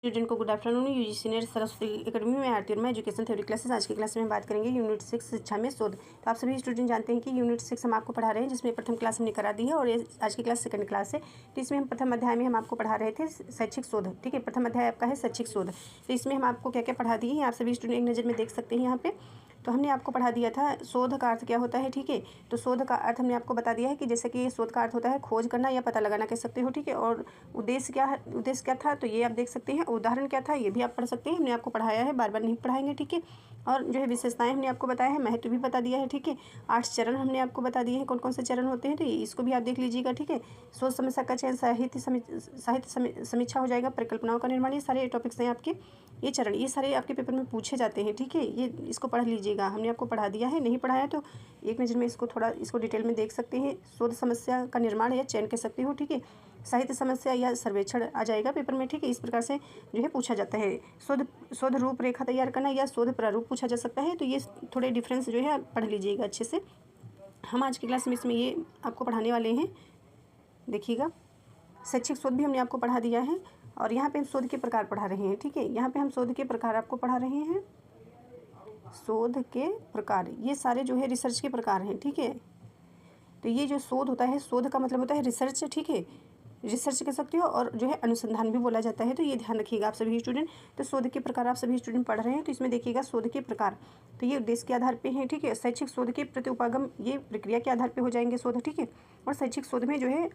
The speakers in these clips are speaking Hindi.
स्टूडेंट को good afternoon. UG senior Saraswati academy में आरती और मैं एजुकेशन थ्योरी क्लासेस। आज की क्लास में बात करेंगे यूनिट 6 शिक्षा में शोध। तो आप सभी स्टूडेंट जानते हैं कि यूनिट 6 हम आपको पढ़ा रहे हैं, जिसमें प्रथम क्लास हमने करा दी है और ये आज की क्लास सेकंड क्लास है। तो इसमें हम प्रथम अध्याय में हम आपको पढ़ा रहे थे शैक्षिक शोध। ठीक है, प्रथम अध्याय आपका है शैक्षिक शोध। तो इसमें हम आपको क्या क्या पढ़ा दिए हैं आप सभी स्टूडेंट एक नज़र में देख सकते हैं यहाँ पे। तो हमने आपको पढ़ा दिया था शोध का अर्थ क्या होता है। ठीक है, तो शोध का अर्थ हमने आपको बता दिया है कि जैसे कि शोध का अर्थ होता है खोज करना या पता लगाना कह सकते हो। ठीक है, और उद्देश्य क्या है, उद्देश्य क्या था तो ये आप देख सकते हैं। उदाहरण क्या था ये भी आप पढ़ सकते हैं, हमने आपको पढ़ाया है, बार बार नहीं पढ़ाएंगे। ठीक है, और जो है विशेषताएं हमने आपको बताया है, महत्व भी बता दिया है। ठीक है, 8 चरण हमने आपको बता दिए हैं कौन कौन से चरण होते हैं, तो इसको भी आप देख लीजिएगा। ठीक है, सोच समस्या का चयन, साहित्य समीक्षा हो जाएगा, परिकल्पनाओं का निर्माण, ये सारे टॉपिक्स हैं आपके। ये चरण ये सारे आपके पेपर में पूछे जाते हैं। ठीक है, ये इसको पढ़ लीजिएगा, हमने आपको पढ़ा दिया है। नहीं पढ़ाया तो एक नज़र में इसको डिटेल में देख सकते हैं। शोध समस्या का निर्माण या चयन कह सकते हो। ठीक है, साहित्य समस्या या सर्वेक्षण आ जाएगा पेपर में। ठीक है, इस प्रकार से जो है पूछा जाता है। शोध रूपरेखा तैयार करना या शोध प्रारूप पूछा जा सकता है। तो ये थोड़े डिफरेंस जो है पढ़ लीजिएगा अच्छे से। हम आज की क्लास में इसमें ये आपको पढ़ाने वाले हैं, देखिएगा। शैक्षिक शोध भी हमने आपको पढ़ा दिया है और यहाँ पे हम शोध के प्रकार पढ़ा रहे हैं। ठीक है, यहाँ पे हम शोध के प्रकार आपको पढ़ा रहे हैं। शोध के प्रकार ये सारे जो है रिसर्च के प्रकार हैं। ठीक है, तो ये जो शोध होता है, शोध का मतलब होता है रिसर्च। ठीक है, रिसर्च कह सकते हो और जो है अनुसंधान भी बोला जाता है। तो ये ध्यान रखिएगा आप सभी स्टूडेंट। तो शोध के प्रकार आप सभी स्टूडेंट पढ़ रहे हैं, तो इसमें देखिएगा शोध के प्रकार। तो ये उद्देश्य के आधार पे हैं। ठीक है, शैक्षिक शोध के प्रत्युपगम ये प्रक्रिया के आधार पे हो जाएंगे शोध। ठीक है, और शैक्षिक शोध में जो है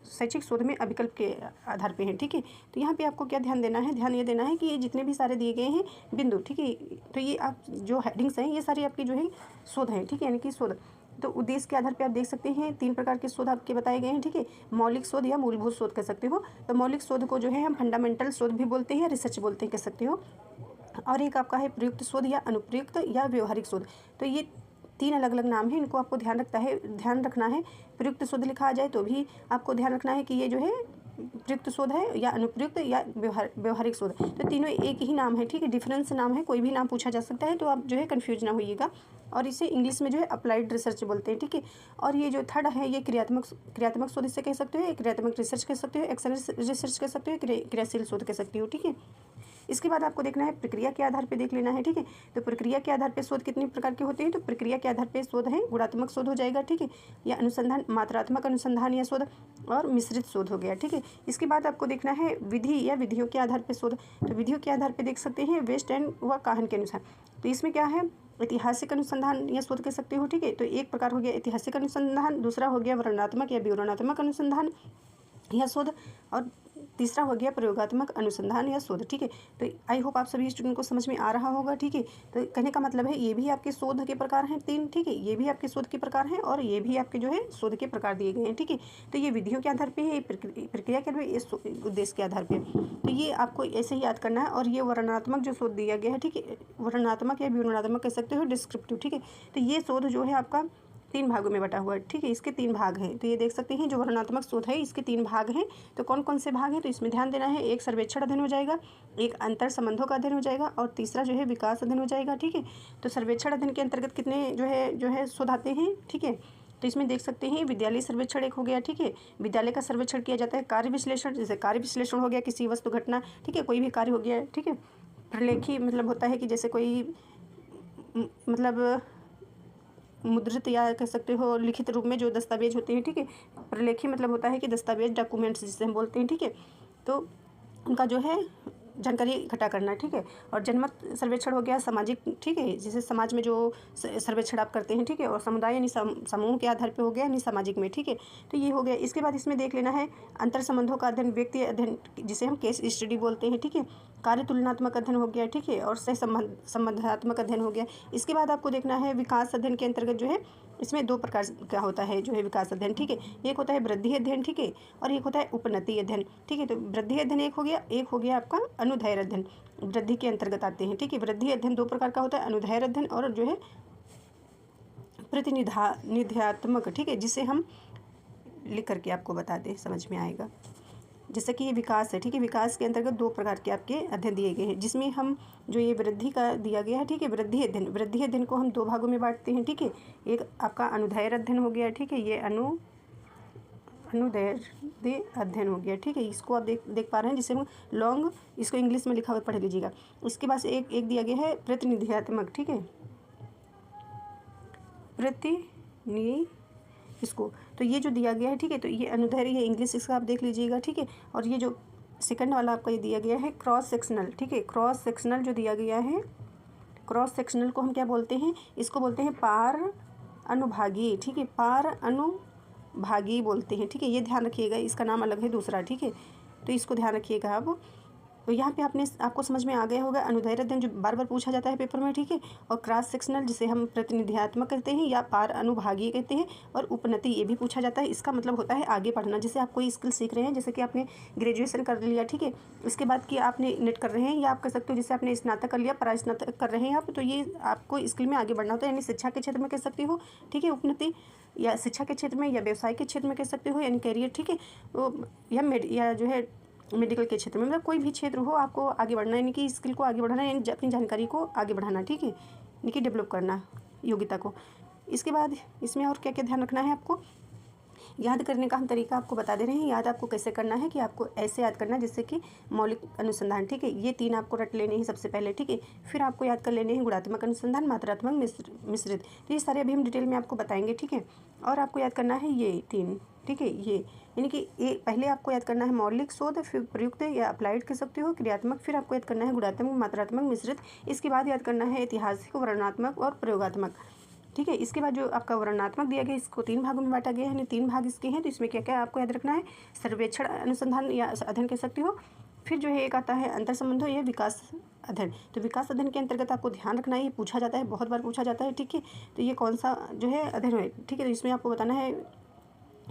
शैक्षिक शोध में अभिकल्प के आधार पे हैं। ठीक है, तो यहाँ पे आपको क्या ध्यान देना है, ध्यान ये देना है कि ये जितने भी सारे दिए गए हैं बिंदु, ठीक है, तो ये आप जो हेडिंग्स हैं ये सारी आपकी जो है शोध है। ठीक है, यानी कि शोध। तो उद्देश्य के आधार पे आप देख सकते हैं 3 प्रकार के शोध आपके बताए गए हैं। ठीक है, मौलिक शोध या मूलभूत शोध कह सकते हो। तो मौलिक शोध को जो है हम फंडामेंटल शोध भी बोलते हैं, रिसर्च बोलते हैं कह सकते हो। और एक आपका है प्रयुक्त शोध या अनुप्रयुक्त या व्यवहारिक शोध। तो ये 3 अलग अलग नाम है, इनको आपको ध्यान रखना है। प्रयुक्त शोध लिखा आ जाए तो भी आपको ध्यान रखना है कि ये जो है प्रयुक्त शोध है या अनुप्रयुक्त या व्यवहारिक शोध। तो तीनों एक ही नाम है। ठीक है, डिफरेंस नाम है, कोई भी नाम पूछा जा सकता है, तो आप जो है कन्फ्यूज ना होइएगा। और इसे इंग्लिश में जो है अप्लाइड रिसर्च बोलते हैं। ठीक है, और ये जो थर्ड है ये क्रियात्मक शोध इसे कह सकते हो, क्रियात्मक रिसर्च कह सकते हो, एक्शन रिसर्च कह सकते हो, क्रियाशील शोध कह सकते हो। ठीक है, इसके बाद आपको देखना है प्रक्रिया के आधार पे देख लेना है। ठीक है, तो प्रक्रिया के आधार पे शोध कितने प्रकार के होते हैं, तो प्रक्रिया के आधार पे शोध है गुणात्मक शोध हो जाएगा। ठीक है, या अनुसंधान, मात्रात्मक अनुसंधान या शोध, और मिश्रित शोध हो गया। ठीक है, इसके बाद आपको देखना है विधि या विधियों के आधार पे शोध। तो विधियों के आधार पे देख सकते हैं वेस्ट एंड व काहन के अनुसार। तो इसमें क्या है, ऐतिहासिक अनुसंधान या शोध कह सकते हो। ठीक है, तो एक प्रकार हो गया ऐतिहासिक अनुसंधान, दूसरा हो गया वर्णनात्मक या विवरणात्मक अनुसंधान या शोध, और तीसरा हो गया प्रयोगात्मक अनुसंधान या शोध। ठीक है, तो आई होप आप सभी स्टूडेंट को समझ में आ रहा होगा। ठीक है, तो कहने का मतलब है ये भी आपके शोध के प्रकार हैं 3। ठीक है, ये भी आपके शोध के प्रकार हैं और ये भी आपके जो है शोध के प्रकार दिए गए हैं। ठीक है, तो ये विधियों के आधार पे है, प्रक्रिया के उद्देश्य के आधार पे। तो ये आपको ऐसे ही याद करना है। और ये वर्णनात्मक जो शोध दिया गया है, ठीक है, वर्णनात्मक या विवरणात्मक कह सकते हो, डिस्क्रिप्टिव। ठीक है, तो ये शोध जो है आपका 3 भागों में बटा हुआ है। ठीक है, इसके 3 भाग हैं। तो ये देख सकते हैं जो वर्णनात्मक शोध है इसके 3 भाग हैं। तो कौन कौन से भाग हैं, तो इसमें ध्यान देना है। एक सर्वेक्षण अध्ययन हो जाएगा, एक अंतर संबंधों का अध्ययन हो जाएगा, और तीसरा जो है विकास अध्ययन हो जाएगा। ठीक है, तो सर्वेक्षण अध्ययन के अंतर्गत कितने जो है शोध आते हैं। ठीक है, तो इसमें देख सकते हैं विद्यालय सर्वेक्षण एक हो गया। ठीक है, विद्यालय का सर्वेक्षण किया जाता है। कार्य विश्लेषण, जैसे कार्य विश्लेषण हो गया किसी वस्तु घटना, ठीक है, कोई भी कार्य हो गया। ठीक है, प्रलेखी मतलब होता है कि जैसे कोई मतलब मुद्रित या कह सकते हो लिखित रूप में जो दस्तावेज होते हैं। ठीक है, प्रलेखी मतलब होता है कि दस्तावेज, डॉक्यूमेंट्स जिसे हम बोलते हैं। ठीक है, तो उनका जो है जानकारी इकट्ठा करना। ठीक है, और जनमत सर्वेक्षण हो गया सामाजिक। ठीक है, जैसे समाज में जो सर्वेक्षण आप करते हैं। ठीक है, और समुदाय यानी समूह के आधार पे हो गया, यानी सामाजिक में। ठीक है, तो ये हो गया। इसके बाद इसमें देख लेना है अंतर संबंधों का अध्ययन, व्यक्ति अध्ययन जिसे हम केस स्टडी बोलते हैं। ठीक है, कार्य तुलनात्मक अध्ययन हो गया। ठीक है, और सह संबंधात्मक अध्ययन हो गया। इसके बाद आपको देखना है विकास अध्ययन के अंतर्गत जो है इसमें 2 प्रकार का होता है जो है विकास अध्ययन। ठीक है, एक होता है वृद्धि अध्ययन। ठीक है, और एक होता है उपनति अध्ययन। ठीक है, तो वृद्धि अध्ययन एक हो गया आपका अनुदैर्ध्य अध्ययन, वृद्धि के अंतर्गत आते हैं। ठीक है, वृद्धि अध्ययन 2 प्रकार का होता है, अनुदैर्ध्य अध्ययन और जो है प्रतिनिधात्मक। ठीक है, जिसे हम लिख करके आपको बता दें, समझ में आएगा। जैसे कि ये विकास है। ठीक है, विकास के अंतर्गत 2 प्रकार के आपके अध्ययन दिए गए हैं, जिसमें हम जो ये वृद्धि का दिया गया है। ठीक है, वृद्धि अध्ययन को हम 2 भागों में बांटते हैं। ठीक है, एक आपका अनुदैर्ध्य अध्ययन हो गया। ठीक है, ये अनुदैर्ध्य अध्ययन हो गया, ठीक है। इसको आप देख पा रहे हैं, जिसे हम लॉन्ग, इसको इंग्लिश में लिखा हुआ पढ़ लीजिएगा। उसके बाद एक दिया गया है प्रतिनिधियात्मक, ठीक है, इसको, तो ये जो दिया गया है, ठीक है, तो ये अनुदैर्ध्य, ये इंग्लिश इसका आप देख लीजिएगा, ठीक है। और ये जो सेकंड वाला आपका ये दिया गया है क्रॉस सेक्शनल, ठीक है, क्रॉस सेक्शनल जो दिया गया है, क्रॉस सेक्शनल को हम क्या बोलते हैं, इसको बोलते हैं पार अनुभागीय, ठीक है, पार अनुभागीय बोलते हैं, ठीक है। ये ध्यान रखिएगा, इसका नाम अलग है दूसरा, ठीक है, तो इसको ध्यान रखिएगा आप। तो यहाँ पे आपको समझ में आ गया होगा अनुदैर्ध्य अध्ययन जो बार बार पूछा जाता है पेपर में, ठीक है, और क्रॉस सेक्शनल जिसे हम प्रतिनिधियात्मक कहते हैं या पार अनुभागीय कहते हैं, और उपनति ये भी पूछा जाता है। इसका मतलब होता है आगे पढ़ना, जैसे आप कोई स्किल सीख रहे हैं, जैसे कि आपने ग्रेजुएशन कर लिया, ठीक है, इसके बाद कि आपने नेट कर रहे हैं, या आप कह सकते हो जैसे आपने स्नातक कर लिया, परास्नातक कर रहे हैं आप, तो ये आपको स्किल में आगे बढ़ना होता है, यानी शिक्षा के क्षेत्र में कह सकते हो, ठीक है, उपनति, या शिक्षा के क्षेत्र में या व्यवसाय के क्षेत्र में कह सकते हो, यानी कैरियर, ठीक है, या जो है मेडिकल के क्षेत्र में, मतलब कोई भी क्षेत्र हो, आपको आगे बढ़ना है, यानी कि स्किल को आगे बढ़ाना, यानी अपनी जानकारी को आगे बढ़ाना, ठीक है, यानी कि डेवलप करना योग्यता को। इसके बाद इसमें और क्या क्या ध्यान रखना है आपको, याद करने का हम तरीका आपको बता दे रहे हैं। याद आपको कैसे करना है कि आपको ऐसे याद करना है जैसे कि मौलिक अनुसंधान, ठीक है, ये 3 आपको रट लेने हैं सबसे पहले, ठीक है। फिर आपको याद कर लेने हैं गुणात्मक अनुसंधान, मात्रात्मक, मिश्रित, तो ये सारे अभी हम डिटेल में आपको बताएंगे, ठीक है। और आपको याद करना है ये 3, ठीक है, ये यानी कि पहले आपको याद करना है मौलिक शोध, फिर प्रयुक्त या अप्लाइड कह सकते हो, क्रियात्मक, फिर आपको याद करना है गुणात्मक, मात्रात्मक, मिश्रित, इसके बाद याद करना है ऐतिहासिक, वर्णनात्मक और प्रयोगात्मक, ठीक है। इसके बाद जो आपका वर्णनात्मक दिया गया, इसको 3 भागों में बांटा गया है, 3 भाग इसके हैं, तो इसमें क्या क्या आपको याद रखना है, सर्वेक्षण अनुसंधान या अध्ययन कह सकते हो। फिर जो है एक आता है अंतर संबंधों या विकास अध्ययन, तो विकास अध्ययन के अंतर्गत आपको ध्यान रखना है, ये पूछा जाता है, बहुत बार पूछा जाता है, ठीक है, तो ये कौन सा जो है अध्ययन है, ठीक है, तो इसमें आपको बताना है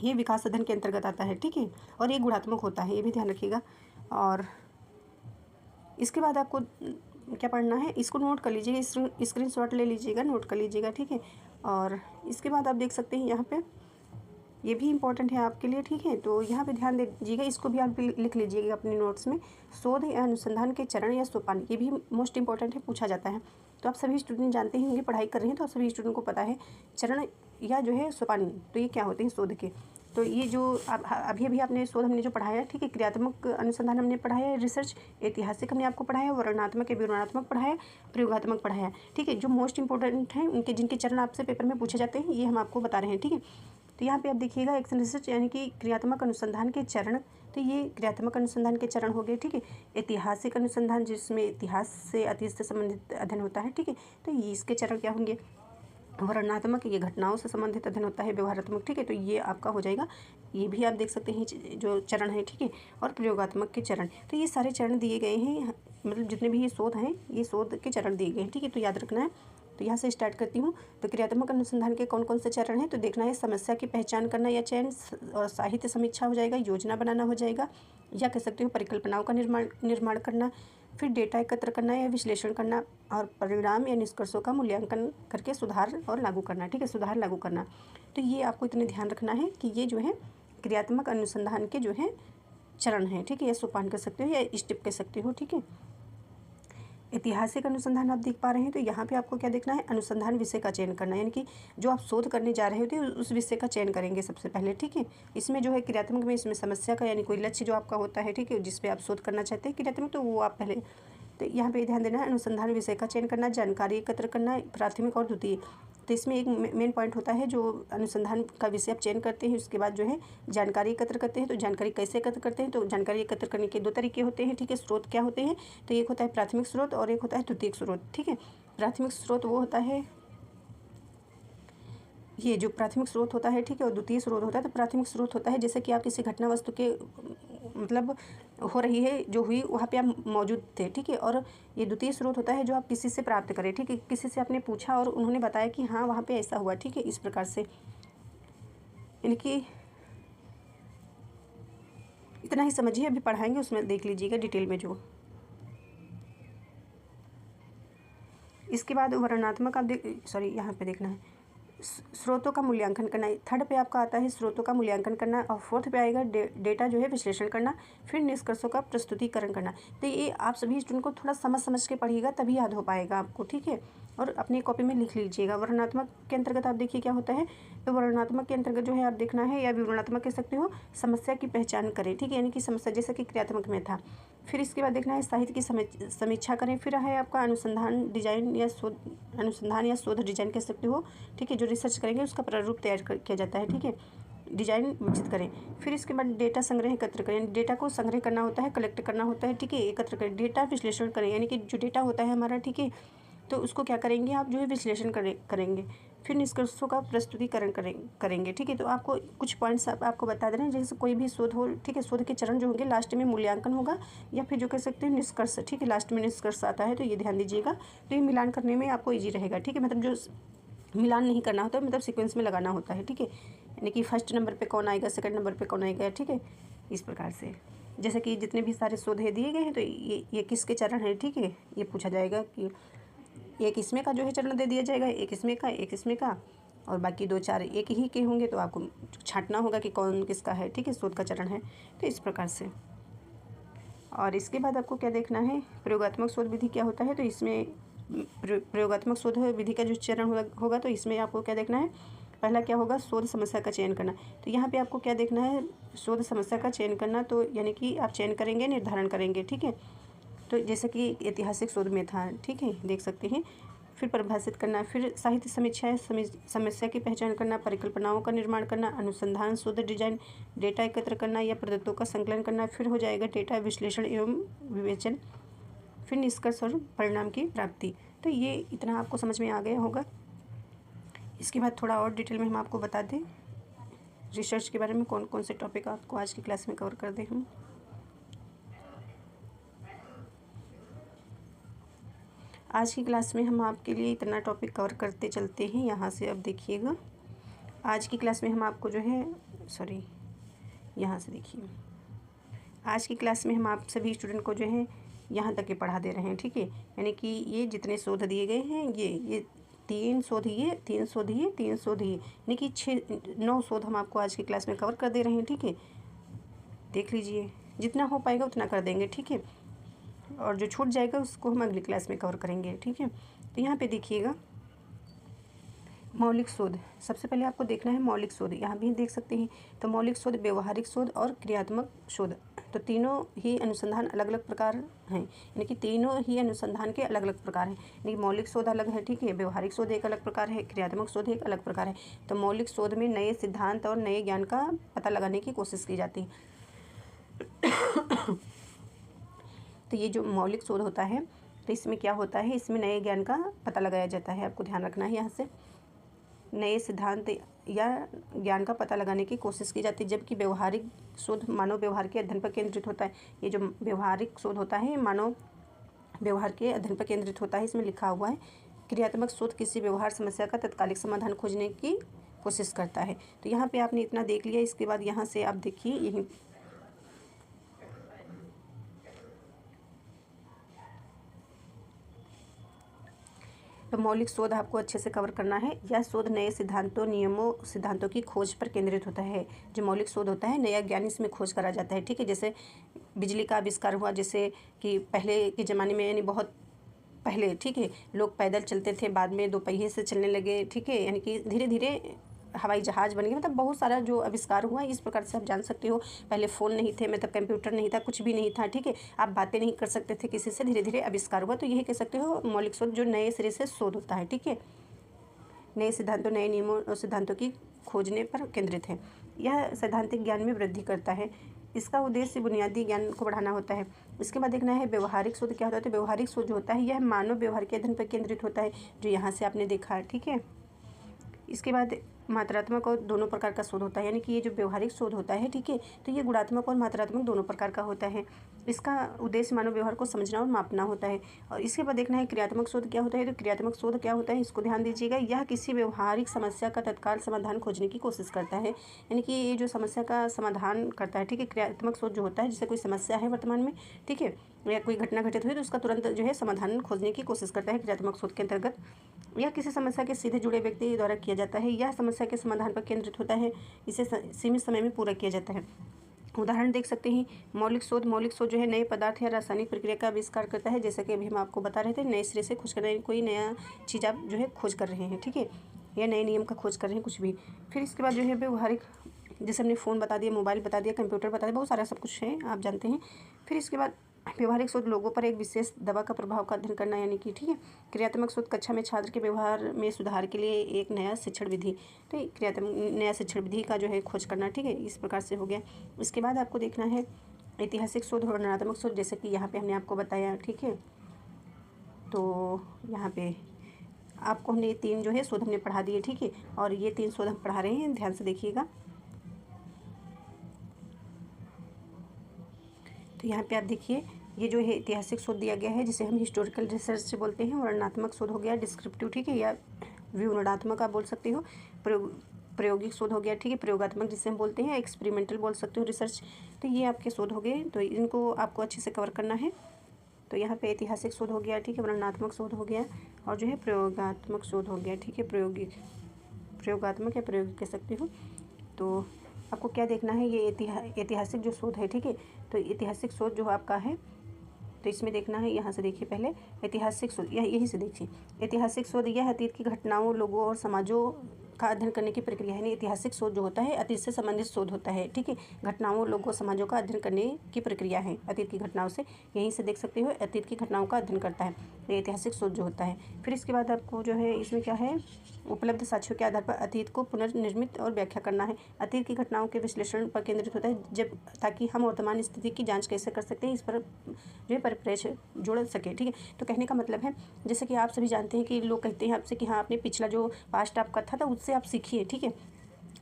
ये विकास अध्ययन के अंतर्गत आता है, ठीक है, और ये गुणात्मक होता है, ये भी ध्यान रखिएगा। और इसके बाद आपको क्या पढ़ना है, इसको नोट कर लीजिएगा, स्क्रीनशॉट ले लीजिएगा, नोट कर लीजिएगा, ठीक है। और इसके बाद आप देख सकते हैं यहाँ पे ये भी इम्पोर्टेंट है आपके लिए, ठीक है, तो यहाँ पे ध्यान दीजिएगा, इसको भी आप लिख लीजिएगा अपने नोट्स में, शोध या अनुसंधान के चरण या सोपान, ये भी मोस्ट इंपॉर्टेंट है, पूछा जाता है। तो आप सभी स्टूडेंट जानते ही होंगे, पढ़ाई कर रहे हैं तो आप सभी स्टूडेंट को पता है चरण या जो है सोपान, तो ये क्या होते हैं शोध के। तो ये जो अभी आपने शोध हमने जो पढ़ाया, ठीक है, क्रियात्मक अनुसंधान हमने पढ़ाया, रिसर्च, ऐतिहासिक हमने आपको पढ़ाया, वर्णनात्मक या विवरणात्मक पढ़ाया, प्रयोगात्मक पढ़ाया, ठीक है। जो मोस्ट इंपॉर्टेंट हैं उनके जिनके चरण आपसे पेपर में पूछे जाते हैं, ये हम आपको बता रहे हैं, ठीक है। तो यहाँ पे आप देखिएगा एक्शन रिसर्च यानी कि क्रियात्मक अनुसंधान के चरण, तो ये क्रियात्मक अनुसंधान के चरण हो गए, ठीक है। ऐतिहासिक अनुसंधान जिसमें इतिहास से अतीत से संबंधित अध्ययन होता है, ठीक है, तो ये इसके चरण क्या होंगे। वर्णनात्मक ये घटनाओं से संबंधित अध्ययन होता है, व्यवहारात्मक, ठीक है, तो ये आपका हो जाएगा, ये भी आप देख सकते हैं जो चरण है, ठीक है। और प्रयोगात्मक के चरण, तो ये सारे चरण दिए गए हैं, मतलब जितने भी ये शोध हैं ये शोध के चरण दिए गए हैं, ठीक है, तो याद रखना है। तो यहाँ से स्टार्ट करती हूँ। तो क्रियात्मक अनुसंधान के कौन कौन से चरण हैं, तो देखना है समस्या की पहचान करना या चयन, और साहित्य समीक्षा हो जाएगा, योजना बनाना हो जाएगा, या कह सकते हो परिकल्पनाओं का निर्माण करना, फिर डेटा एकत्र करना या विश्लेषण करना, और परिणाम या निष्कर्षों का मूल्यांकन करके सुधार और लागू करना, ठीक है, सुधार लागू करना। तो ये आपको इतने ध्यान रखना है कि ये जो है क्रियात्मक अनुसंधान के जो है चरण हैं, ठीक है, या सोपान कह सकते हो या स्टेप कह सकते हो, ठीक है। ऐतिहासिक अनुसंधान आप देख पा रहे हैं, तो यहाँ पे आपको क्या देखना है, अनुसंधान विषय का चयन करना, यानी कि जो आप शोध करने जा रहे होते हैं उस विषय का चयन करेंगे सबसे पहले, ठीक है। इसमें जो है क्रियात्मक में इसमें समस्या का यानी कोई लक्ष्य जो आपका होता है, ठीक है, जिस पे आप शोध करना चाहते हैं क्रियात्मक, तो वो आप पहले, तो यहाँ पे ध्यान देना है, अनुसंधान विषय का चयन करना, जानकारी एकत्र करना, प्राथमिक और द्वितीय, तो इसमें एक मेन पॉइंट होता है जो अनुसंधान का विषय आप चयन करते हैं, उसके बाद जो है जानकारी एकत्र करते हैं। तो जानकारी कैसे एकत्र करते हैं, तो जानकारी एकत्र करने के 2 तरीके होते हैं, ठीक है। स्रोत क्या होते हैं, तो एक होता है प्राथमिक स्रोत और एक होता है द्वितीयक स्रोत, ठीक है। प्राथमिक स्रोत वो होता है, ये जो प्राथमिक स्रोत होता है, ठीक है, और द्वितीय स्रोत होता है। तो प्राथमिक स्रोत होता है जैसे कि आप किसी घटना वस्तु के मतलब हो रही है, जो हुई वहाँ पे आप मौजूद थे, ठीक है। और ये द्वितीय स्रोत होता है जो आप किसी से प्राप्त करें, ठीक है, किसी से आपने पूछा और उन्होंने बताया कि हाँ वहाँ पे ऐसा हुआ, ठीक है, इस प्रकार से। इनकी इतना ही समझिए, अभी पढ़ाएंगे उसमें देख लीजिएगा डिटेल में जो। इसके बाद वर्णनात्मक आप यहाँ पे देखना है, स्रोतों का मूल्यांकन करना। थर्ड पे आपका आता है स्रोतों का मूल्यांकन करना, और फोर्थ पे आएगा डेटा जो है विश्लेषण करना, फिर निष्कर्षों का प्रस्तुतिकरण करना। तो ये आप सभी स्टूडेंट को थोड़ा समझ समझ के पढ़िएगा, तभी याद हो पाएगा आपको, ठीक है। और अपनी कॉपी में लिख लीजिएगा। वर्णनात्मक के अंतर्गत आप देखिए क्या होता है। तो वर्णनात्मक के अंतर्गत जो है आप देखना है, या विवरणात्मक कह सकते हो, समस्या की पहचान करें, ठीक है, यानी कि समस्या जैसा कि क्रियात्मक में था। फिर इसके बाद देखना है साहित्य की समीक्षा करें। फिर है आपका अनुसंधान डिजाइन या शोध, अनुसंधान या शोध डिजाइन कह सकते हो, ठीक है, जो रिसर्च करेंगे उसका प्रारूप तैयार किया जाता है, ठीक है, डिजाइन विकसित करें। फिर इसके बाद डेटा संग्रह एकत्र करें। डेटा को संग्रह करना होता है, कलेक्ट करना होता है, ठीक है, एकत्र करें। डेटा विश्लेषण करें, यानी कि जो डेटा होता है हमारा, ठीक है, तो उसको क्या करेंगे आप, जो है विश्लेषण करेंगे। फिर निष्कर्षों का प्रस्तुतिकरण करेंगे, ठीक है। तो आपको कुछ पॉइंट्स आपको बता दे रहे हैं, जैसे कोई भी शोध हो, ठीक है, शोध के चरण जो होंगे लास्ट में मूल्यांकन होगा, या फिर जो कह सकते हैं निष्कर्ष, ठीक है, लास्ट में निष्कर्ष आता है, तो ये ध्यान दीजिएगा। तो ये मिलान करने में आपको ईजी रहेगा, ठीक है, मतलब जो मिलान नहीं करना होता है, मतलब सीक्वेंस में लगाना होता है, ठीक है, यानी कि फर्स्ट नंबर पे कौन आएगा, सेकंड नंबर पे कौन आएगा, ठीक है, इस प्रकार से। जैसे कि जितने भी सारे शोध दिए गए हैं, तो ये किसके चरण हैं, ठीक है, ये पूछा जाएगा कि एक इसमें का जो है चरण दे दिया जाएगा, एक इसमें का, एक इसमें का, और बाकी 2-4 एक ही के होंगे, तो आपको छांटना होगा कि कौन किसका है, ठीक है, शोध का चरण है, तो इस प्रकार से। और इसके बाद आपको क्या देखना है, प्रयोगात्मक शोध विधि क्या होता है। तो इसमें प्रयोगात्मक शोध विधि का जो चरण होगा, तो इसमें आपको क्या देखना है, पहला क्या होगा, शोध समस्या का चयन करना। तो यहाँ पे आपको क्या देखना है, शोध समस्या का चयन करना, तो यानी कि आप चयन करेंगे, निर्धारण करेंगे, ठीक है। तो जैसे कि ऐतिहासिक शोध में था, ठीक है, देख सकते हैं। फिर परिभाषित करना, फिर साहित्य समीक्षा, समस्या की पहचान करना, परिकल्पनाओं का निर्माण करना, अनुसंधान, शोध डिजाइन, डेटा एकत्र करना या प्रदत्तों का संकलन करना, फिर हो जाएगा डेटा विश्लेषण एवं विवेचन, फिर निष्कर्ष और परिणाम की प्राप्ति। तो ये इतना आपको समझ में आ गया होगा। इसके बाद थोड़ा और डिटेल में हम आपको बता दें रिसर्च के बारे में, कौन कौन से टॉपिक आपको आज की क्लास में कवर कर दें हम। आज की क्लास में हम आपके लिए इतना टॉपिक कवर करते चलते हैं। यहाँ से अब देखिएगा, आज की क्लास में हम आपको जो है, सॉरी, यहाँ से देखिए, आज की क्लास में हम आप सभी स्टूडेंट को जो है यहाँ तक के पढ़ा दे रहे हैं, ठीक है, यानी कि ये जितने शोध दिए गए हैं, ये 3 शोध, ये 3 शोध, ये 3 शोध, ये यानी कि 9 शोध हम आपको आज की क्लास में कवर कर दे रहे हैं, ठीक है। देख लीजिए, जितना हो पाएगा उतना कर देंगे, ठीक है, और जो छूट जाएगा उसको हम अगली क्लास में कवर करेंगे, ठीक है। तो यहाँ पे देखिएगा, मौलिक शोध, सबसे पहले आपको देखना है मौलिक शोध, यहाँ भी देख सकते हैं। तो मौलिक शोध, व्यवहारिक शोध और क्रियात्मक शोध, तो तीनों ही अनुसंधान अलग अलग प्रकार हैं, यानी कि तीनों ही अनुसंधान के अलग अलग प्रकार हैं। यानी मौलिक शोध अलग है, ठीक है, व्यवहारिक शोध एक अलग प्रकार है, क्रियात्मक शोध एक अलग प्रकार है। तो मौलिक शोध में नए सिद्धांत और नए ज्ञान का पता लगाने की कोशिश की जाती है। तो ये जो मौलिक शोध होता है, तो इसमें क्या होता है, इसमें नए ज्ञान का पता लगाया जाता है, आपको ध्यान रखना है। यहाँ से नए सिद्धांत या ज्ञान का पता लगाने की कोशिश की जाती है, जबकि व्यवहारिक शोध मानव व्यवहार के अध्ययन पर केंद्रित होता है। ये जो व्यवहारिक शोध होता है, मानव व्यवहार के अध्ययन पर केंद्रित होता है, इसमें लिखा हुआ है। क्रियात्मक शोध किसी व्यवहार समस्या का तत्कालिक समाधान खोजने की कोशिश करता है। तो यहाँ पे आपने इतना देख लिया। इसके बाद यहाँ से आप देखिए, यही तो मौलिक शोध आपको अच्छे से कवर करना है। यह शोध नए सिद्धांतों, नियमों, सिद्धांतों की खोज पर केंद्रित होता है। जो मौलिक शोध होता है, नया ज्ञान इसमें खोज करा जाता है, ठीक है। जैसे बिजली का आविष्कार हुआ, जैसे कि पहले के ज़माने में, यानी बहुत पहले, ठीक है, लोग पैदल चलते थे, बाद में 2 पहिए से चलने लगे, ठीक है, यानी कि धीरे धीरे हवाई जहाज़ बन गया, मतलब बहुत सारा जो आविष्कार हुआ, इस प्रकार से आप जान सकते हो। पहले फ़ोन नहीं थे, मतलब कंप्यूटर नहीं था, कुछ भी नहीं था, ठीक है, आप बातें नहीं कर सकते थे किसी से, धीरे धीरे आविष्कार हुआ। तो यही कह सकते हो मौलिक शोध, जो नए सिरे से शोध होता है, ठीक है, नए सिद्धांतों, नए नियमों और सिद्धांतों की खोजने पर केंद्रित है। यह सैद्धांतिक ज्ञान में वृद्धि करता है। इसका उद्देश्य बुनियादी ज्ञान को बढ़ाना होता है। इसके बाद देखना है व्यवहारिक शोध क्या होता है। तो व्यवहारिक शोध जो होता है, यह मानव व्यवहार के अध्ययन पर केंद्रित होता है, जो यहाँ से आपने देखा, ठीक है। इसके बाद मात्रात्मक और दोनों प्रकार का शोध होता है, यानी कि ये जो व्यवहारिक शोध होता है, ठीक है, तो ये गुणात्मक और मात्रात्मक दोनों प्रकार का होता है। इसका उद्देश्य मानव व्यवहार को समझना और मापना होता है। और इसके बाद देखना है क्रियात्मक शोध क्या होता है। तो क्रियात्मक शोध क्या होता है, इसको ध्यान दीजिएगा। यह किसी व्यवहारिक समस्या का तत्काल समाधान खोजने की कोशिश करता है, यानी कि ये जो समस्या का समाधान करता है, ठीक है। क्रियात्मक शोध जो होता है, जैसे कोई समस्या है वर्तमान में, ठीक है, या कोई घटना घटित हुई तो उसका तुरंत जो है समाधान खोजने की कोशिश करता है क्रियात्मक शोध के अंतर्गत। यह किसी समस्या के सीधे जुड़े व्यक्ति द्वारा किया जाता है। यह समस्या के समाधान पर केंद्रित होता है। इसे सीमित समय में पूरा किया जाता है। उदाहरण देख सकते हैं मौलिक शोध जो है नए पदार्थ या रासायनिक प्रक्रिया का आविष्कार करता है। जैसा कि अभी हम आपको बता रहे थे, नए सिरे से खोज कर रहे हैं, कोई नया चीज़ आप जो है खोज कर रहे हैं, ठीक है, या नए नियम का खोज कर रहे हैं, कुछ भी। फिर इसके बाद जो है व्यवहारिक, जैसे हमने फ़ोन बता दिया, मोबाइल बता दिया, कंप्यूटर बता दिया, बहुत सारा सब कुछ है, आप जानते हैं। फिर इसके बाद व्यवहारिक शोध लोगों पर एक विशेष दवा का प्रभाव का अध्ययन करना, यानी कि ठीक है। क्रियात्मक शोध कक्षा में छात्र के व्यवहार में सुधार के लिए एक नया शिक्षण विधि, तो क्रियात्मक नया शिक्षण विधि का जो है खोज करना, ठीक है, इस प्रकार से हो गया। इसके बाद आपको देखना है ऐतिहासिक शोध और वर्णनात्मक शोध, जैसे कि यहाँ पे हमने आपको बताया, ठीक है। तो यहाँ पे आपको हमने 3 जो है शोध हमने पढ़ा दिए, ठीक है, और ये 3 शोध हम पढ़ा रहे हैं, ध्यान से देखिएगा। तो यहाँ पे आप देखिए, ये जो है ऐतिहासिक शोध दिया गया है, जिसे हम हिस्टोरिकल रिसर्च बोलते हैं। वर्णनात्मक शोध हो गया डिस्क्रिप्टिव, ठीक है, या विवरणात्मक आप बोल सकते हो। प्रायोगिक शोध हो गया, ठीक है, प्रयोगात्मक जिसे हम बोलते हैं, एक्सपेरिमेंटल बोल सकते हो, रिसर्च। तो ये आपके शोध हो गए, तो इनको आपको अच्छे से कवर करना है। तो यहाँ पे ऐतिहासिक शोध हो गया, ठीक है, वर्णनात्मक शोध हो गया, और जो है प्रयोगात्मक शोध हो गया, ठीक है, प्रयोगात्मक या प्रायोगिक कह सकते हो। तो आपको क्या देखना है, ये ऐतिहासिक जो शोध है, ठीक है। तो ऐतिहासिक शोध जो आपका है, तो इसमें देखना है, यहाँ से देखिए पहले ऐतिहासिक शोध, यहीं से देखिए। ऐतिहासिक शोध यह अतीत की घटनाओं, लोगों और समाजों का अध्ययन करने की प्रक्रिया है। ऐतिहासिक शोध जो होता है अतीत से संबंधित शोध होता है, ठीक है। घटनाओं, लोगों, समाजों का अध्ययन करने की प्रक्रिया है अतीत की घटनाओं से, यहीं से देख सकते हो, अतीत की घटनाओं का अध्ययन करता है, ये ऐतिहासिक शोध जो होता है। फिर इसके बाद आपको जो है इसमें क्या है, उपलब्ध साक्ष्यों के आधार पर अतीत को पुनर्निर्मित और व्याख्या करना है। अतीत की घटनाओं के विश्लेषण पर केंद्रित होता है, जब ताकि हम वर्तमान स्थिति की जांच कैसे कर सकते हैं, इस पर जो है परिप्रेक्ष्य जोड़ सके, ठीक है। तो कहने का मतलब है, जैसे कि आप सभी जानते हैं कि लोग कहते हैं आपसे कि हाँ, आपने पिछला जो पास्ट आपका था उससे आप सीखिए, ठीक है।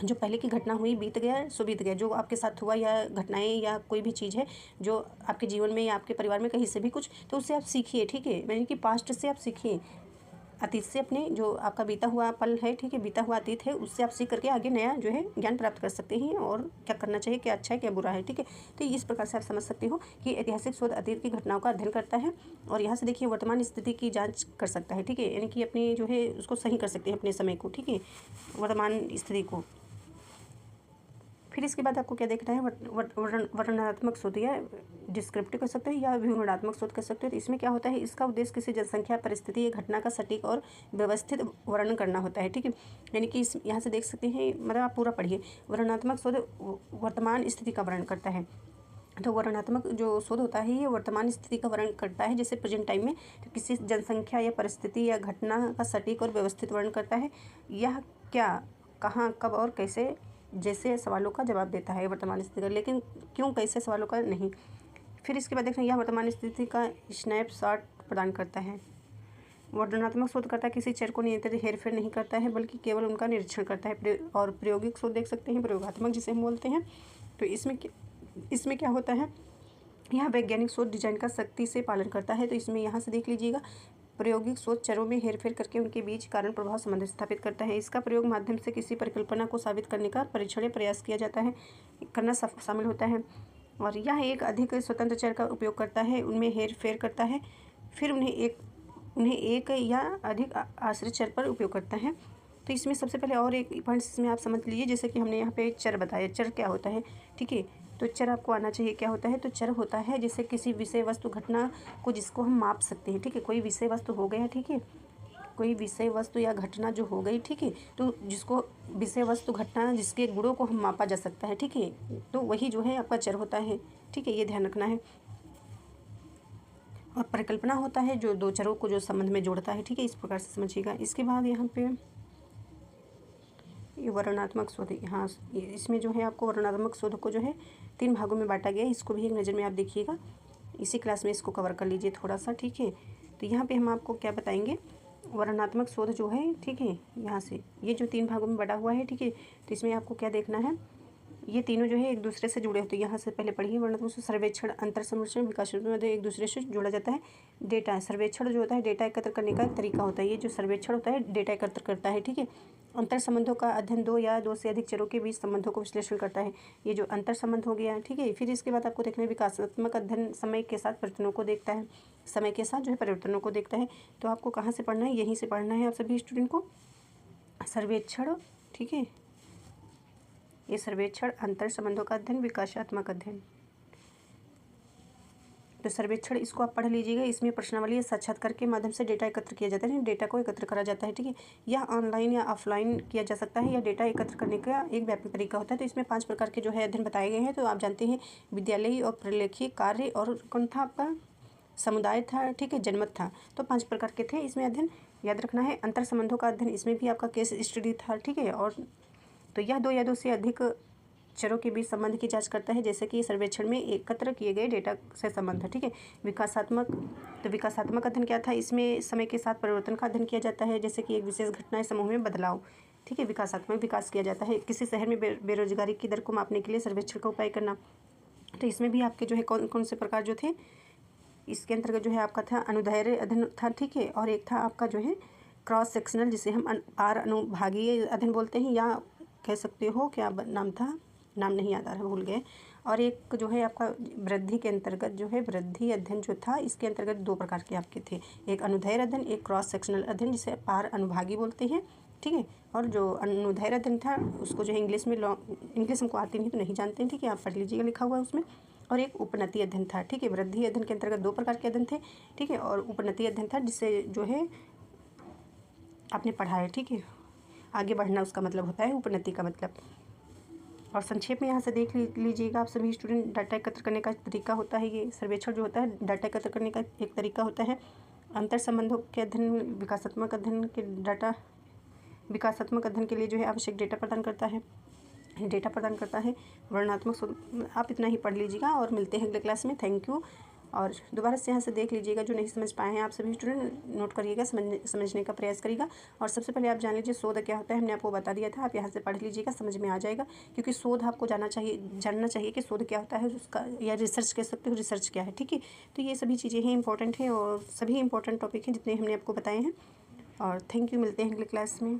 जो पहले की घटना हुई, बीत गया सो बीत गया, जो आपके साथ हुआ या घटनाएं या कोई भी चीज़ है जो आपके जीवन में या आपके परिवार में कहीं से भी कुछ, तो उससे आप सीखिए, ठीक है, यानी कि पास्ट से आप सीखिए, अतीत से, अपने जो आपका बीता हुआ पल है, ठीक है, बीता हुआ अतीत है, उससे आप सीख करके आगे नया जो है ज्ञान प्राप्त कर सकते हैं, और क्या करना चाहिए, क्या अच्छा है, क्या बुरा है, ठीक है। तो इस प्रकार से आप समझ सकते हो कि ऐतिहासिक शोध अतीत की घटनाओं का अध्ययन करता है, और यहाँ से देखिए वर्तमान स्थिति की जांच कर सकता है, ठीक है, यानी कि अपनी जो है उसको सही कर सकते हैं अपने समय को, ठीक है, वर्तमान स्थिति को। फिर इसके बाद आपको क्या देखना है, वर्णनात्मक शोध या डिस्क्रिप्टिव कह सकते हैं, या विवरणात्मक शोध कह सकते हो। तो इसमें क्या होता है, इसका उद्देश्य किसी जनसंख्या, परिस्थिति या घटना का सटीक और व्यवस्थित वर्णन करना होता है, ठीक है। यानी कि इस यहाँ से देख सकते हैं, मतलब आप पूरा पढ़िए। वर्णनात्मक शोध वर्तमान स्थिति का वर्णन करता है। तो वर्णनात्मक जो शोध होता है ये वर्तमान स्थिति का वर्णन करता है, जैसे प्रेजेंट टाइम में। तो किसी जनसंख्या या परिस्थिति या घटना का सटीक और व्यवस्थित वर्णन करता है। यह क्या, कहाँ, कब और कैसे जैसे सवालों का जवाब देता है वर्तमान स्थिति का, लेकिन क्यों, कैसे सवालों का नहीं। फिर इसके बाद देखना, यह वर्तमान स्थिति का स्नैपशॉट प्रदान करता है। वर्णनात्मक शोधकर्ता किसी चर को नियंत्रित हेरफेर नहीं करता है, बल्कि केवल उनका निरीक्षण करता है। और प्रायोगिक शोध देख सकते हैं, प्रयोगात्मक जिसे हम बोलते हैं। तो इसमें क्या होता है, यहाँ वैज्ञानिक शोध डिजाइन का सख्ती से पालन करता है। तो इसमें यहाँ से देख लीजिएगा, प्रायोगिक शोध चरों में हेरफेर करके उनके बीच कारण प्रभाव संबंध स्थापित करता है। इसका प्रयोग माध्यम से किसी परिकल्पना को साबित करने का परीक्षण प्रयास किया जाता है, करना शामिल होता है। और यह एक अधिक स्वतंत्र चर का उपयोग करता है, उनमें हेरफेर करता है, फिर उन्हें एक या अधिक आश्रित चर पर उपयोग करता है। तो इसमें सबसे पहले और एक पॉइंट इसमें आप समझ लीजिए, जैसे कि हमने यहाँ पे चर बताया, चर क्या होता है, ठीक है। तो चर आपको आना चाहिए क्या होता है। तो चर होता है जैसे किसी विषय वस्तु घटना को जिसको हम माप सकते हैं, ठीक है। कोई विषय वस्तु हो गया, ठीक है, कोई विषय वस्तु या घटना जो हो गई, ठीक है, तो जिसको विषय वस्तु घटना जिसके गुणों को हम मापा जा सकता है, ठीक है, तो वही जो है आपका चर होता है, ठीक है, ये ध्यान रखना है। और परिकल्पना होता है जो दो चरों को जो संबंध में जोड़ता है, ठीक है, इस प्रकार से समझिएगा। इसके बाद यहाँ पे ये वर्णनात्मक शोध, यहाँ इसमें जो है आपको वर्णनात्मक शोध को जो है 3 भागों में बांटा गया है। इसको भी एक नज़र में आप देखिएगा, इसी क्लास में इसको कवर कर लीजिए थोड़ा सा, ठीक है। तो यहाँ पे हम आपको क्या बताएंगे, वर्णनात्मक शोध जो है, ठीक है, यहाँ से ये जो 3 भागों में बटा हुआ है, ठीक है। तो इसमें आपको क्या देखना है, ये तीनों जो है एक दूसरे से जुड़े होते हैं। यहाँ से पहले पढ़िए, वर्णनात्मक सर्वेक्षण, अंतर सर्वेक्षण, विकास में एक दूसरे से जोड़ा जाता है। डेटा सर्वेक्षण जो होता है डेटा एकत्र करने का एक तरीका होता है। ये जो सर्वेक्षण होता है डेटा एकत्र करता है, ठीक है। अंतर संबंधों का अध्ययन दो या दो से अधिक चरों के बीच संबंधों को विश्लेषण करता है। ये जो अंतर संबंध हो गया, ठीक है। फिर इसके बाद आपको देखना है विकासात्मक अध्ययन समय के साथ परिवर्तनों को देखता है, समय के साथ जो है परिवर्तनों को देखता है। तो आपको कहाँ से पढ़ना है, यहीं से पढ़ना है आप सभी स्टूडेंट को। सर्वेक्षण, ठीक है, ये सर्वेक्षण, अंतर संबंधों का अध्ययन, विकासात्मक अध्ययन। तो सर्वेक्षण इसको आप पढ़ लीजिएगा। इसमें प्रश्नावली या साक्षात्कार के माध्यम से डेटा एकत्र किया जाता है, डेटा को एकत्र करा जाता है, ठीक है। यह ऑनलाइन या ऑफलाइन किया जा सकता है। यह डेटा एकत्र करने का एक व्यापक तरीका होता है। तो इसमें 5 प्रकार के जो है अध्ययन बताए गए हैं। तो आप जानते हैं विद्यालयी और प्रलेखीय कार्य, और कौन था आपका, समुदाय था, ठीक है, जनमत था। तो 5 प्रकार के थे इसमें अध्ययन, याद रखना है। अंतर संबंधों का अध्ययन, इसमें भी आपका केस स्टडी था, ठीक है। और तो यह 2 या 2 से अधिक चरों के बीच संबंध की जांच करता है, जैसे कि सर्वेक्षण में एकत्र किए गए डेटा से संबंध है, ठीक है। विकासात्मक, तो विकासात्मक अध्ययन क्या था, इसमें समय के साथ परिवर्तन का अध्ययन किया जाता है, जैसे कि एक विशेष घटना समूह में बदलाव, ठीक है। विकासात्मक विकास किया जाता है। किसी शहर में बेरोजगारी की दर को मापने के लिए सर्वेक्षण का उपाय करना। तो इसमें भी आपके जो है कौन कौन से प्रकार जो थे, इसके अंतर्गत जो है आपका था अनुदैर्ध्य अध्ययन था, ठीक है। और एक था आपका जो है क्रॉस सेक्शनल, जिसे हम पार अनुभागीय अध्ययन बोलते हैं, या कह सकते हो क्या नाम था, नाम नहीं याद आ रहा, भूल गए। और एक जो है आपका वृद्धि के अंतर्गत जो है वृद्धि अध्ययन जो था, इसके अंतर्गत 2 प्रकार के आपके थे, एक अनुदैर्ध्य अध्ययन, एक क्रॉस सेक्शनल अध्ययन, जिसे पार अनुभागी बोलते हैं, ठीक है। और जो अनुदैर्ध्य अध्ययन था उसको जो है इंग्लिश में इंग्लिश हमको आती नहीं तो नहीं जानते हैं, ठीक है, आप पढ़ लीजिएगा, लिखा हुआ है उसमें। और एक उपनति अध्ययन था, ठीक है। वृद्धि अध्ययन के अंतर्गत 2 प्रकार के अध्ययन थे, ठीक है। और उपनति अध्ययन था जिससे जो है आपने पढ़ा है, ठीक है। आगे बढ़ना उसका मतलब होता है उपनति का मतलब। और संक्षेप में यहाँ से देख लीजिएगा आप सभी स्टूडेंट, डाटा एकत्र करने का तरीका होता है, ये सर्वेक्षण जो होता है डाटा एकत्र करने का एक तरीका होता है। अंतर संबंधों के अध्ययन, विकासात्मक अध्ययन के डाटा, विकासात्मक अध्ययन के लिए जो है आवश्यक डेटा प्रदान करता है, वर्णनात्मक। आप इतना ही पढ़ लीजिएगा और मिलते हैं अगले क्लास में। Thank you. और दोबारा से यहाँ से देख लीजिएगा, जो नहीं समझ पाए हैं आप सभी स्टूडेंट नोट करिएगा, समझने का प्रयास करिएगा। और सबसे पहले आप जान लीजिए शोध क्या होता है, हमने आपको बता दिया था, आप यहाँ से पढ़ लीजिएगा, समझ में आ जाएगा। क्योंकि शोध आपको जानना चाहिए कि शोध क्या होता है उसका, या रिसर्च कह सकते हो, रिसर्च क्या है, ठीक है। तो ये सभी चीज़ें हैं, इंपॉर्टेंट हैं, और सभी इंपॉर्टेंट टॉपिक हैं जितने हमने आपको बताए हैं। और थैंक यू, मिलते हैं अगले क्लास में।